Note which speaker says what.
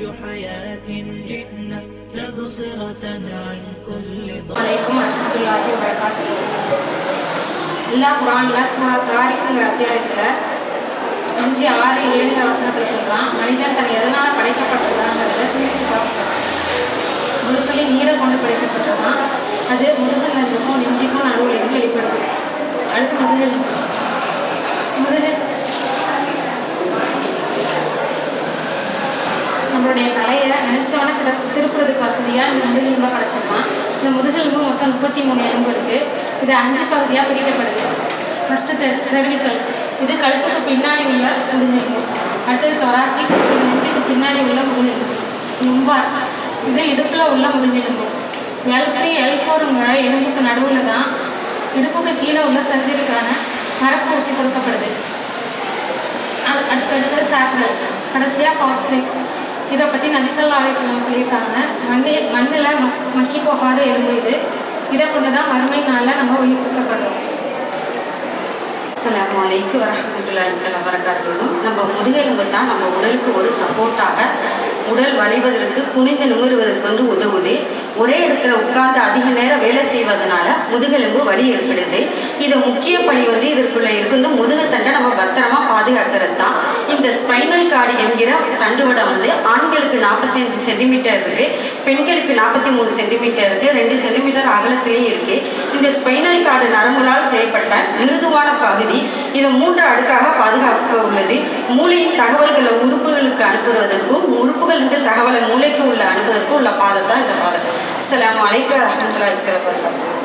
Speaker 1: حياة جئنا تبصرة عن كل
Speaker 2: عليكم ورحمة الله وبركاته. அல்லாஹ் குர்ஆன்ல சூரா தாரிக்ங்கிற அத்தியாயத்துல 5, 6, 7 வசனத்துல சொல்றான், மனிதன் தன் எதனால படைக்கப்பட்டிருக்காங்கிறத சிந்தித்து பார்க்க சொல்றான். ஒரு துளி நீரை கொண்டு படைக்கப்பட்டிருக்கான். அது முதுகல் நெருப்புக்கும் நெஞ்சுக்கும் நடுவில் இருந்து வெளிப்படுது. அடுத்து முதுகல் நம்மளுடைய தலையை நினைச்சவன திருப்புறதுக்கு வசதியாக இந்த முதுகெலும்பை படைச்சிருக்கான். இந்த முதுகெலும்பு மொத்தம் 33 எலும்பு இருக்குது. இது 5 பகுதியாக பிரிக்கப்படுது. ஃபஸ்ட்டு செர்விக்கல், இது கழுத்துக்கு பின்னாடி உள்ள முதுகெலும்பு. அடுத்தது தொராசிக், இது நெஞ்சுக்கு பின்னாடி உள்ள முதுகெலும்பு. லும்பார், இது இடுப்பில் உள்ள முதுகெலும்பு. L3, L4ங்கிற எலும்புக்கு நடுவில் தான் இடுப்புக்கு கீழே உள்ள சர்ஜரிக்கான மரப்பு ஊசி கொடுக்கப்படுது. அடுத்தடுத்து சாக்ரல், கடைசியாக காக்சிக். இதை பற்றி நபி ஸல்லல்லாஹு அலைஹி வஸல்லம் சொல்லியிருக்காங்க, மண்ணில் மக்கி போகாத எலும்பு இது. இதை கொண்டு தான் மறுமை நாளில் நம்ம உயிர்ப்பிக்கப்படுறோம்.
Speaker 3: அஸ்ஸலாமு அலைக்கும் வரஹ்மத்துல்லாஹி வபரகாத்துஹு. நம்ம முதுகெலும்பு தான் நம்ம உடலுக்கு ஒரு சப்போர்ட்டாக, உடல் வளைவதற்கு, குனிந்து நிமிருவதற்கு உதவுது. ஒரே இடத்துல உட்கார்ந்து அதிக நேரம் வேலை செய்வதனால முதுகெலும்பு வலி ஏற்படுது. இது முக்கிய பணி இதற்குள்ள இருக்கு முதுகுத்தண்டை நம்ம பத்திரமா பாதுகாக்கிறது தான். இந்த ஸ்பைனல் கார்டு என்கிற தண்டுவடம் ஆண்களுக்கு 45 சென்டிமீட்டர் இருக்கு, பெண்களுக்கு 43 சென்டிமீட்டர் இருக்கு, 2 சென்டிமீட்டர் அகலத்திலேயே இருக்கு. இந்த ஸ்பைனல் கார்டு நரம்புகளால் செய்யப்பட்ட மிருதுவான பகுதி. இது 3 அடுக்காக பாதுகாக்க உள்ளது. மூளையின் தகவல்களை உறுப்புகளுக்கு அனுப்புவதற்கும், உறுப்புகளிலிருந்து தகவலை மூளைக்கு உள்ள அனுப்புவதற்கும் உள்ள பாதை தான் இந்த பாதை. அஸ்ஸலாமு அலைக்கும் வரஹ்மத்துல்லாஹி வபரகாத்துஹு.